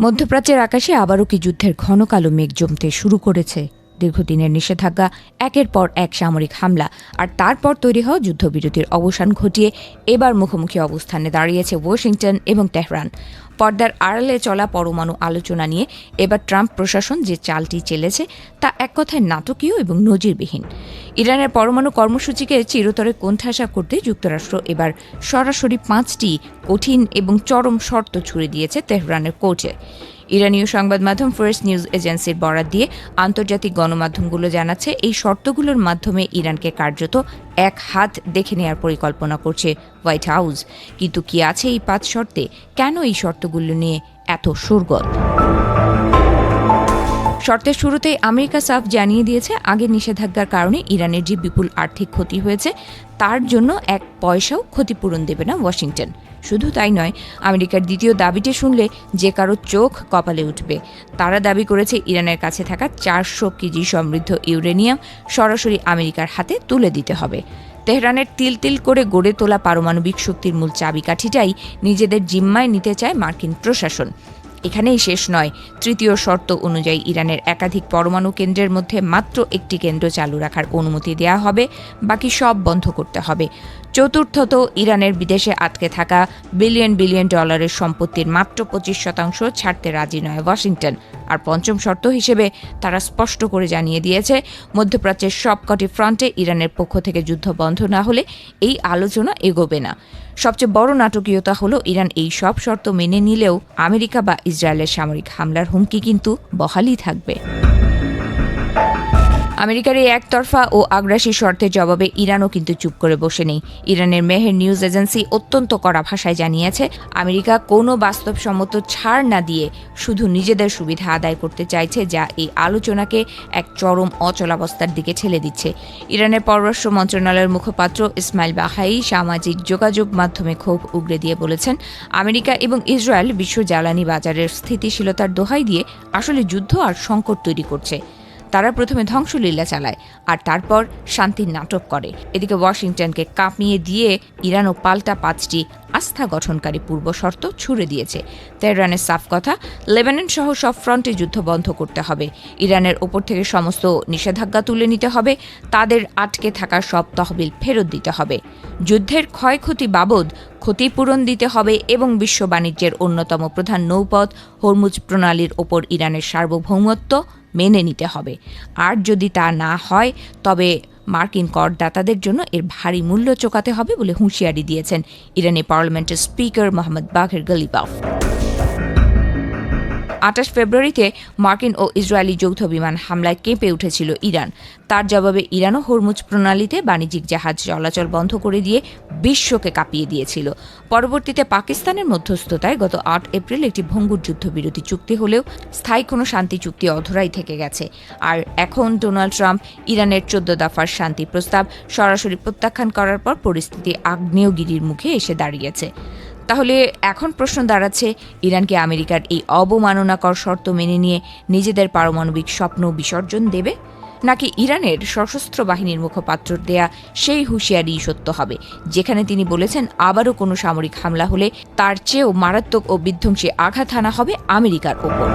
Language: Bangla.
মধ্যপ্রাচ্যের আকাশে আবারও কি যুদ্ধের ঘন কালো মেঘ জমতে শুরু করেছে? দীর্ঘদিনের নিষেধাজ্ঞা, একের পর এক সামরিক হামলা আর তারপর তৈরি হওয়া যুদ্ধবিরতির অবসান ঘটিয়ে এবার মুখোমুখি অবস্থানে দাঁড়িয়েছে ওয়াশিংটন এবং তেহরান। পর্দার আড়ালে চলা পরমাণু আলোচনা নিয়ে এবার ট্রাম্প প্রশাসন যে চালটি চেলেছে তা এক কথায় নাটকীয় এবং নজিরবিহীন। ইরানের পরমাণু কর্মসূচিকে চিরতরে কোণঠাসা করতে যুক্তরাষ্ট্র এবার সরাসরি 5টি কঠিন এবং চরম শর্ত ছুড়ে দিয়েছে তেহরানের কোর্টে। ইরানীয় সংবাদ মাধ্যম ফার্স্ট নিউজ এজেন্সির বরাত দিয়ে আন্তর্জাতিক গণমাধ্যমগুলো জানাচ্ছে, এই শর্তগুলোর মাধ্যমে ইরানকে কার্যত এক হাত দেখে নেওয়ার পরিকল্পনা করছে হোয়াইট হাউস। কিন্তু কি আছে এই 5 শর্তে? কেন এই শর্তগুলো নিয়ে এত শোরগোল? শর্তের শুরুতেই আমেরিকা সাফ জানিয়ে দিয়েছে, আগের নিষেধাজ্ঞার কারণে ইরানের যে বিপুল আর্থিক ক্ষতি হয়েছে তার জন্য এক পয়সাও ক্ষতিপূরণ দেবে না ওয়াশিংটন। শুধু তাই নয়, আমেরিকার দ্বিতীয় দাবিটি শুনলে যে কারো চোখ কপালে উঠবে। তারা দাবি করেছে ইরানের কাছে থাকা 400 কেজি সমৃদ্ধ ইউরেনিয়াম সরাসরি আমেরিকার হাতে তুলে দিতে হবে। তেহরানের তিল তিল করে গড়ে তোলা পারমাণবিক শক্তির মূল চাবিকাঠিটাই নিজেদের জিম্মায় নিতে চায় মার্কিন প্রশাসন। এখানেই শেষ নয়। তৃতীয় শর্ত অনুযায়ী ইরানের একাধিক পরমাণু কেন্দ্রের মধ্যে মাত্র একটি কেন্দ্র চালু রাখার অনুমতি দেওয়া হবে, বাকি সব বন্ধ করতে হবে। চতুর্থত, ইরানের বিদেশে আটকে থাকা বিলিয়ন বিলিয়ন ডলারের সম্পত্তির মাত্র 25% ছাড়তে রাজি নয় ওয়াশিংটন। আর পঞ্চম শর্ত হিসেবে তারা স্পষ্ট করে জানিয়ে দিয়েছে, মধ্যপ্রাচ্যের সবকটি ফ্রন্টে ইরানের পক্ষ থেকে যুদ্ধ বন্ধ না হলে এই আলোচনা এগোবে না। সবচেয়ে বড় নাটকীয়তা হলো, ইরান এই সব শর্ত মেনে নিলেও আমেরিকা বা ইসরায়েলের সামরিক হামলার হুমকি কিন্তু বহালই থাকবে। আমেরিকার এই একতরফা ও আগ্রাসী শর্তের জবাবে ইরানও কিন্তু চুপ করে বসে নেই। ইরানের মেহের নিউজ এজেন্সি অত্যন্ত কড়া ভাষায় জানিয়েছে, আমেরিকা কোনো বাস্তবসম্মত ছাড় না দিয়ে শুধু নিজেদের সুবিধা আদায় করতে চাইছে, যা এই আলোচনাকে এক চরম অচলাবস্থার দিকে ঠেলে দিচ্ছে। ইরানের পররাষ্ট্র মন্ত্রণালয়ের মুখপাত্র ইসমাইল বাহাই সামাজিক যোগাযোগ মাধ্যমে ক্ষোভ উগরে দিয়ে বলেছেন, আমেরিকা এবং ইসরায়েল বিশ্ব জ্বালানি বাজারের স্থিতিশীলতার দোহাই দিয়ে আসলে যুদ্ধ আর সংকট তৈরি করছে। তারা প্রথমে ধ্বংসলীলা চালায় আর তারপর শান্তির নাটক করে। এদিকে ওয়াশিংটনকে কাঁপিয়ে দিয়ে ইরানও পাল্টা 5টি আস্থা গঠনকারী পূর্ব শর্ত ছুড়ে দিয়েছে। তেহরানের সাফ কথা, লেবানন সহ সব ফ্রন্টে যুদ্ধ বন্ধ করতে হবে, ইরানের ওপর থেকে সমস্ত নিষেধাজ্ঞা তুলে নিতে হবে, তাদের আটকে থাকা সব তহবিল ফেরত দিতে হবে, যুদ্ধের ক্ষয়ক্ষতি বাবদ ক্ষতিপূরণ দিতে হবে এবং বিশ্ব বাণিজ্যের অন্যতম প্রধান নৌপথ হরমুজ প্রণালীর ওপর ইরানের সার্বভৌমত্ব মেনে নিতে হবে। আর যদি তা না হয় তবে মার্কিন করদাতাদের জন্য এর ভারী মূল্য চোকাতে হবে বলে হুঁশিয়ারি দিয়েছেন ইরানি পার্লামেন্টের স্পিকার মোহাম্মদ বাঘের গলিবাফ। 28 ফেব্রুয়ারিতে মার্কিন ও ইসরায়েলি যৌথ বিমান হামলায় কেঁপে উঠেছিল ইরান। তার জবাবে ইরানও হরমুজ প্রণালীতে বাণিজ্যিক জাহাজ চলাচল বন্ধ করে দিয়ে বিশ্বকে কাঁপিয়ে দিয়েছিল। পরবর্তীতে পাকিস্তানের মধ্যস্থতায় গত 8 এপ্রিল একটি ভঙ্গুর যুদ্ধবিরতি চুক্তি হলেও স্থায়ী কোনো শান্তি চুক্তি অধরাই থেকে গেছে। আর এখন ডোনাল্ড ট্রাম্প ইরানের 14 দফার শান্তি প্রস্তাব সরাসরি প্রত্যাখ্যান করার পর পরিস্থিতি আগ্নেয়গিরির মুখে এসে দাঁড়িয়েছে। তাহলে এখন প্রশ্ন দাঁড়াচ্ছে, ইরান কি আমেরিকার এই অবমাননাকর শর্ত মেনে নিয়ে নিজেদের পারমাণবিক স্বপ্ন বিসর্জন দেবে, নাকি ইরানের সশস্ত্র বাহিনীর মুখপাত্রর দেয়া সেই হুঁশিয়ারি সত্য হবে, যেখানে তিনি বলেছেন আবারও কোনো সামরিক হামলা হলে তার চেয়েও মারাত্মক ও বিধ্বংসী আঘাত হানা হবে আমেরিকার ওপর?